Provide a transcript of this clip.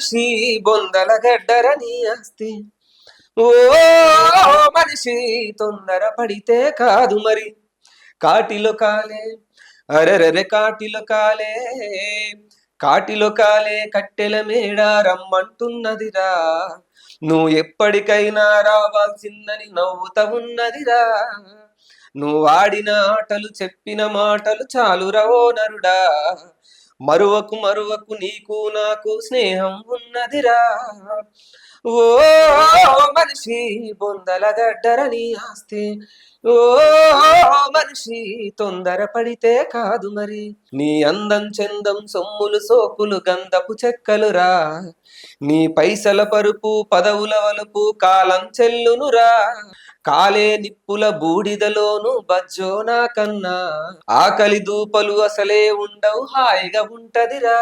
మనిషి బొందల గడ్డర నీ ఆస్తి. ఓ మనిషి తొందర పడితే కాదు మరి, కాటిలో కాలే, అరెరెరె కాటిలో కాలే, కాటిలో కాలే కట్టెల మేడ రమ్మంటున్నదిరా, నువ్వు ఎప్పటికైనా రావాల్సిందని నవ్వుతా ఉన్నదిరా. నువ్వు ఆడిన ఆటలు చెప్పిన మాటలు చాలురా ఓ నరుడా, మరువకు మరువకు నీకు నాకు స్నేహం ఉన్నదిరా. ఓ మనిషి బొందల గడ్డర నీ ఆస్తి. ఓ మనిషి తొందర పడితే కాదు మరి, నీ అందం చందం సొమ్ములు సోకులు గంధపు చెక్కలురా, నీ పైసల పరుపు పదవుల వలుపు కాలం చెల్లునురా. కాలే నిప్పుల బూడిదలోను బజ్జోనా కన్నా, ఆకలి దూపలు అసలే ఉండవు హాయిగా ఉంటదిరా.